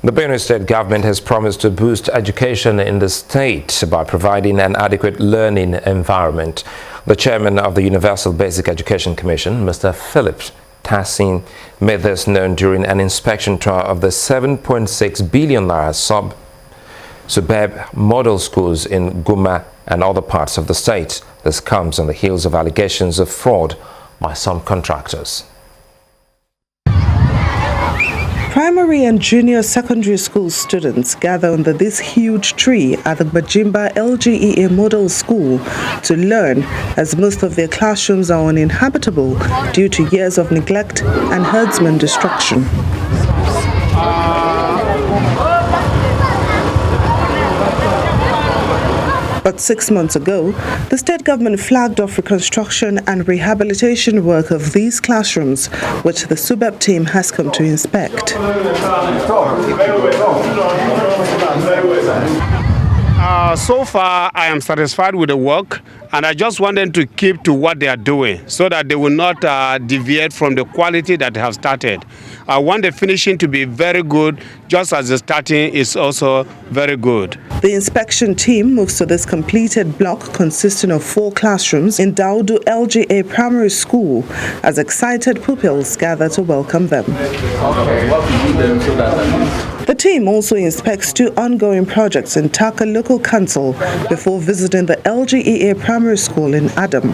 The Benue state government has promised to boost education in the state by providing an adequate learning environment. The chairman of the Universal Basic Education Commission, Mr. Pt.3, made this known during an inspection tour of the 7.6 billion naira suburb model schools in Guma and other parts of the state. This comes on the heels of allegations of fraud by some contractors. Primary and junior secondary school students gather under this huge tree at the Bajimba LGEA Model School to learn, as most of their classrooms are uninhabitable due to years of neglect and herdsman destruction. But 6 months ago, the state government flagged off reconstruction and rehabilitation work of these classrooms, which the SUBEP team has come to inspect. So far, I am satisfied with the work, and I just want them to keep to what they are doing so that they will not deviate from the quality that they have started. I want the finishing to be very good, just as the starting is also very good. The inspection team moves to this completed block consisting of 4 classrooms in Daudu LGA Primary School as excited pupils gather to welcome them. The team also inspects 2 ongoing projects in Taka Local Council before visiting the LGEA Primary School in Adam.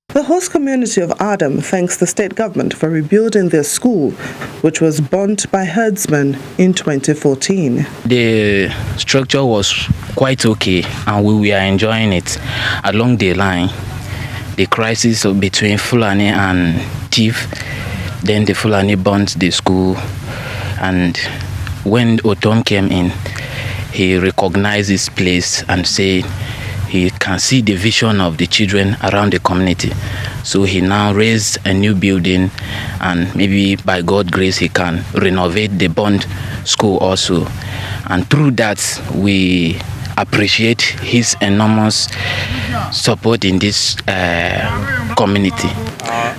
The host community of Adam thanks the state government for rebuilding their school, which was burnt by herdsmen in 2014. The structure was quite okay, and we were enjoying it along the line. The crisis between Fulani and Chief, then the Fulani burnt the school, and when Otom came in, he recognized his place and said he can see the vision of the children around the community. So he now raised a new building, and maybe by God's grace he can renovate the burnt school also. And through that, we appreciate his enormous support in this community.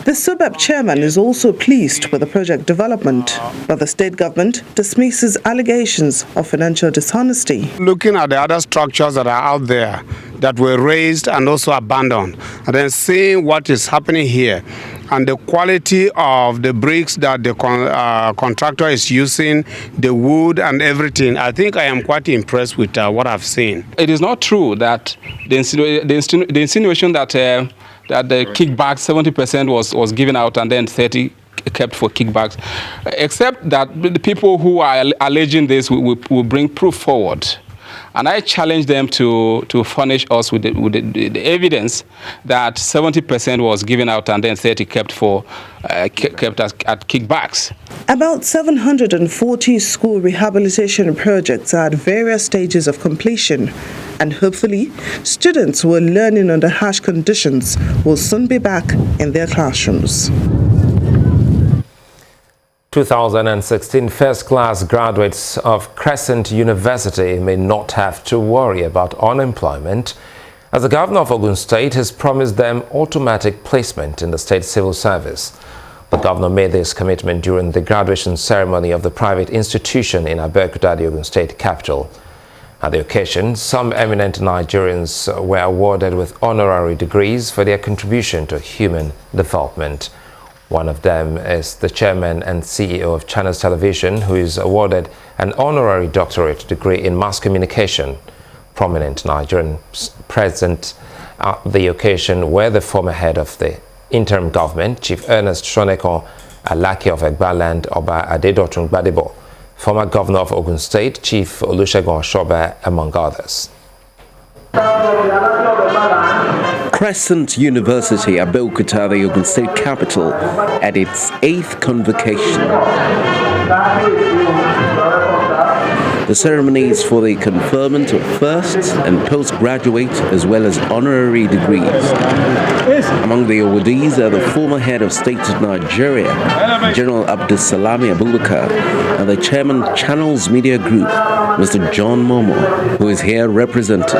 The SUBEP chairman is also pleased with the project development, but the state government dismisses allegations of financial dishonesty. Looking at the other structures that are out there that were raised and also abandoned, and then seeing what is happening here, and the quality of the bricks that the contractor is using, the wood and everything, I think I am quite impressed with what I've seen. It is not true that the insinuation that the kickbacks, 70% was given out and then 30% kept for kickbacks, except that the people who are alleging this will bring proof forward. And I challenge them to furnish us with the evidence that 70% was given out and then 30% kept at kickbacks. About 740 school rehabilitation projects are at various stages of completion, and hopefully students who are learning under harsh conditions will soon be back in their classrooms. 2016 first-class graduates of Crescent University may not have to worry about unemployment, as the governor of Ogun State has promised them automatic placement in the state civil service. The governor made this commitment during the graduation ceremony of the private institution in Abeokuta, the Ogun State capital. At the occasion, some eminent Nigerians were awarded with honorary degrees for their contribution to human development. One of them is the chairman and CEO of Channels Television, who is awarded an honorary doctorate degree in mass communication. Prominent Nigerians present at the occasion were the former head of the interim government, Chief Ernest Shoneko Alaki of Egbaland, Oba Adedotun Gbadebo, former governor of Ogun State, Chief Olusegun Oshoba, among others. Crescent University, Abeokuta, the Ogun State capital, at its 8th convocation. The ceremonies for the conferment of first and postgraduate as well as honorary degrees. Among the awardees are the former head of state of Nigeria, General Abdulsalami Abubakar, and the chairman Channels Media Group, Mr. John Momo, who is here represented.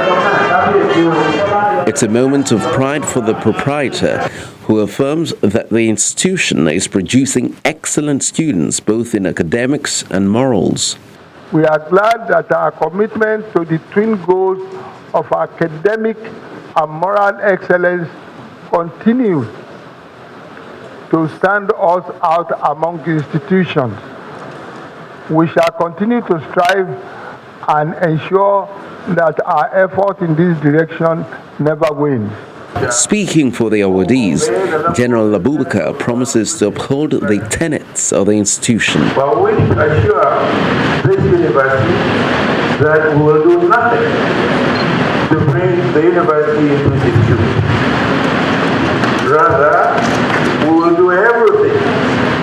It's a moment of pride for the proprietor, who affirms that the institution is producing excellent students both in academics and morals. We are glad that our commitment to the twin goals of academic and moral excellence continues to stand us out among institutions. We shall continue to strive and ensure that our effort in this direction never wanes. Speaking for the awardees, General Abubakar promises to uphold the tenets of the institution. But we assure this university that we will do nothing to bring the university into dispute. Rather, we will do everything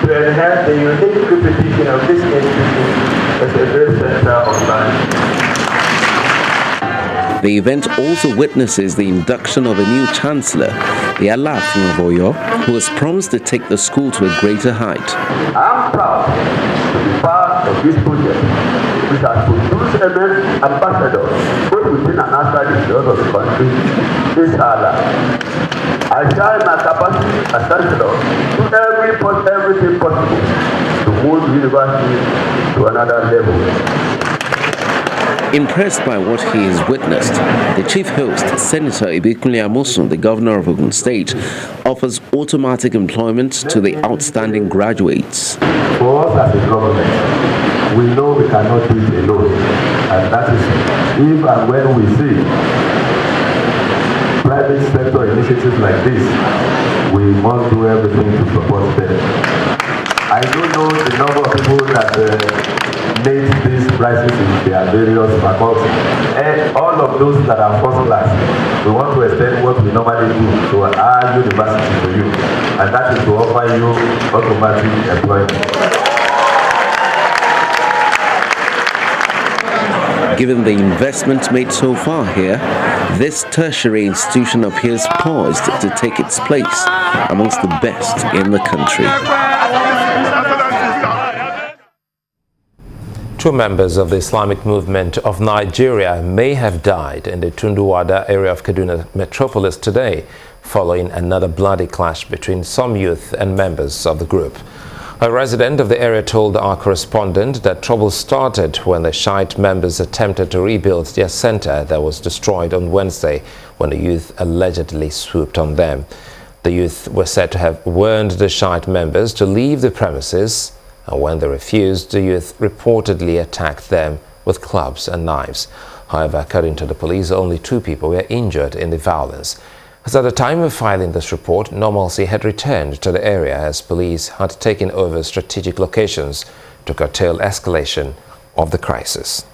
to enhance the unique reputation of this institution as a great center of learning. The event also witnesses the induction of a new chancellor, the Alafin of Oyo, who has promised to take the school to a greater height. I'm proud to be part of this project, which has produced immense ambassadors, both within and outside the doors of the country. This I share my capacity as chancellor to do everything possible to move the university to another level. Impressed by what he has witnessed, the chief host, Senator Ibikunle Amosun, the governor of Ogun State, offers automatic employment to the outstanding graduates. For us as a government, we know we cannot do it alone, and that is if and when we see private sector initiatives like this, we must do everything to support them. I don't know the number of people that made these prizes in their various faculties. And all of those that are first class, we want to extend what we normally do to our university to you, and that is to offer you automatic employment. Given the investment made so far here, this tertiary institution appears poised to take its place amongst the best in the country. Two members of the Islamic movement of Nigeria may have died in the Tunduwada area of Kaduna metropolis today, following another bloody clash between some youth and members of the group. A resident of the area told our correspondent that trouble started when the Shiite members attempted to rebuild their center that was destroyed on Wednesday when the youth allegedly swooped on them. The youth were said to have warned the Shiite members to leave the premises, and when they refused, the youth reportedly attacked them with clubs and knives. However, according to the police, only 2 people were injured in the violence. As at the time of filing this report, normalcy had returned to the area as police had taken over strategic locations to curtail escalation of the crisis.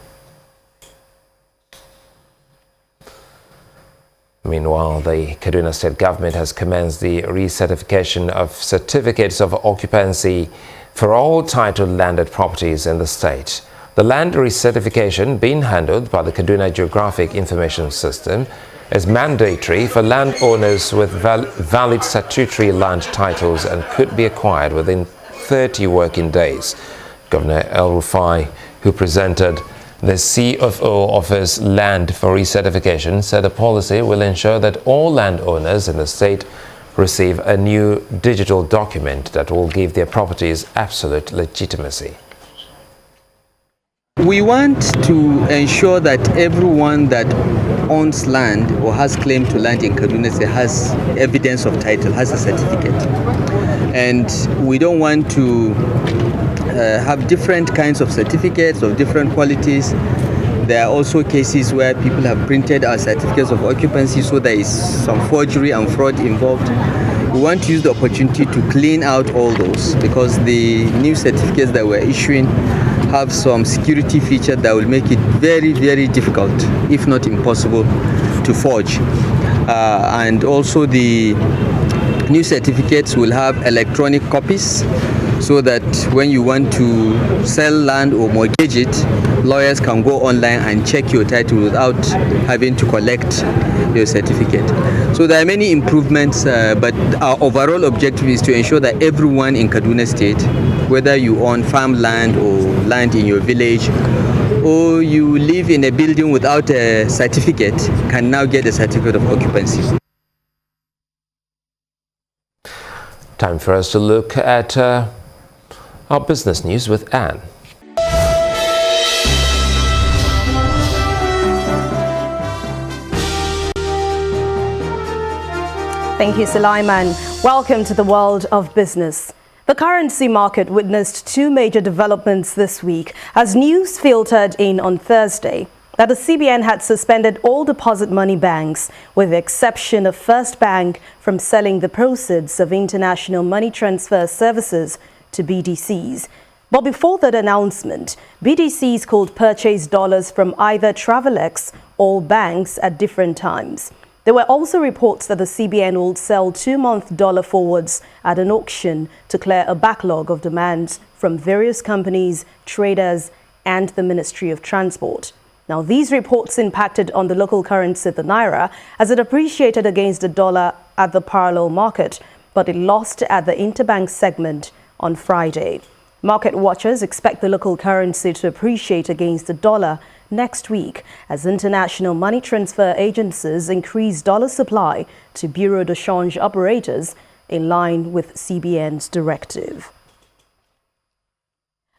Meanwhile, the Kaduna State government has commenced the recertification of certificates of occupancy for all titled landed properties in the state. The land recertification, being handled by the Kaduna Geographic Information System, is mandatory for landowners with valid statutory land titles and could be acquired within 30 working days. Governor El-Rufai, who presented the CFO Office land for recertification, said the policy will ensure that all landowners in the state receive a new digital document that will give their properties absolute legitimacy. We want to ensure that everyone that owns land or has claim to land in Kaduna State has evidence of title, has a certificate. And we don't want to have different kinds of certificates of different qualities. There are also cases where people have printed our certificates of occupancy, so there is some forgery and fraud involved. We want to use the opportunity to clean out all those, because the new certificates that we're issuing have some security feature that will make it very, very difficult, if not impossible, to forge. And also the new certificates will have electronic copies, so that when you want to sell land or mortgage it, lawyers can go online and check your title without having to collect your certificate. So there are many improvements, but our overall objective is to ensure that everyone in Kaduna State, whether you own farmland or land in your village, or you live in a building without a certificate, can now get a certificate of occupancy. Time for us to look at our business news with Anne. Thank you, Sulaiman. Welcome to the world of business. The currency market witnessed two major developments this week as news filtered in on Thursday that the CBN had suspended all deposit money banks, with the exception of First Bank, from selling the proceeds of international money transfer services to BDCs. But before that announcement, BDCs could purchase dollars from either Travelex or banks at different times. There were also reports that the CBN will sell 2-month dollar forwards at an auction to clear a backlog of demands from various companies, traders, and the Ministry of Transport. Now, these reports impacted on the local currency, the Naira, as it appreciated against the dollar at the parallel market, but it lost at the interbank segment on Friday. Market watchers expect the local currency to appreciate against the dollar next week as international money transfer agencies increase dollar supply to bureau de change operators in line with CBN's directive.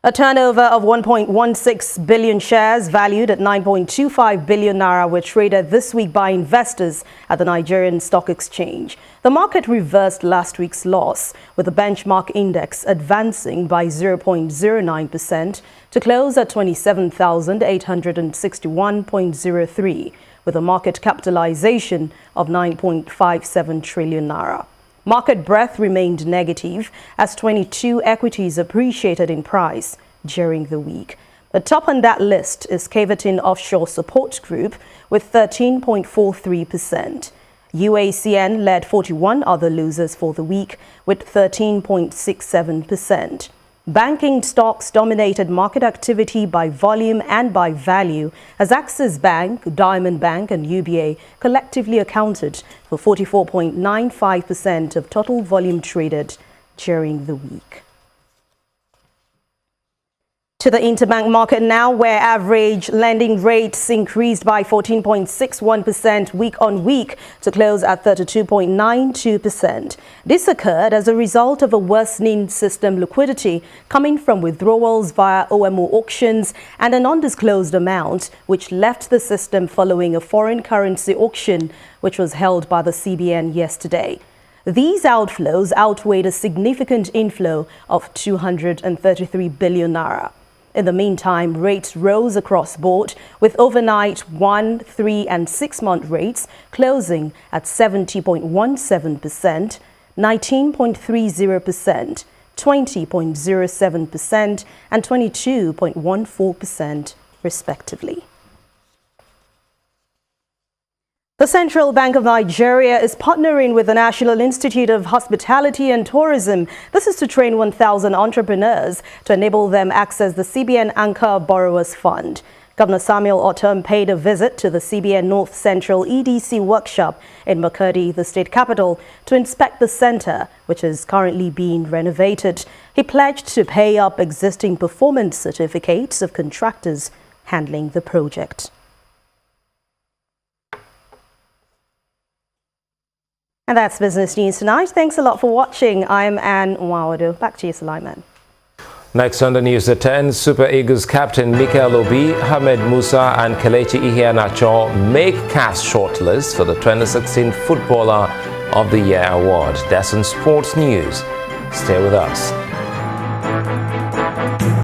A turnover of 1.16 billion shares valued at 9.25 billion naira were traded this week by investors at the Nigerian Stock Exchange. The market reversed last week's loss, with the benchmark index advancing by 0.09% to close at 27,861.03, with a market capitalization of 9.57 trillion naira. Market breadth remained negative as 22 equities appreciated in price during the week. The top on that list is Crescent Offshore Support Group with 13.43%. UACN led 41 other losers for the week with 13.67%. Banking stocks dominated market activity by volume and by value as Axis Bank, Diamond Bank and UBA collectively accounted for 44.95% of total volume traded during the week. To the interbank market now, where average lending rates increased by 14.61% week on week to close at 32.92%. This occurred as a result of a worsening system liquidity coming from withdrawals via OMO auctions and an undisclosed amount, which left the system following a foreign currency auction, which was held by the CBN yesterday. These outflows outweighed a significant inflow of 233 billion naira. In the meantime, rates rose across board, with overnight 1-, 3- and 6-month rates closing at 70.17%, 19.30%, 20.07%, and 22.14%, respectively. The Central Bank of Nigeria is partnering with the National Institute of Hospitality and Tourism. This is to train 1,000 entrepreneurs to enable them access the CBN Anchor Borrowers Fund. Governor Samuel Ortom paid a visit to the CBN North Central EDC workshop in Makurdi, the state capital, to inspect the center, which is currently being renovated. He pledged to pay up existing performance certificates of contractors handling the project. And that's business news tonight. Thanks a lot for watching. I'm Anne Nwawado. Back to you, Sulaiman. Next on the news at 10, Super Eagles captain Mikel Obi, Hamed Musa and Kelechi Iheanacho make CAF's shortlist for the 2016 Footballer of the Year award. That's on Sports News. Stay with us.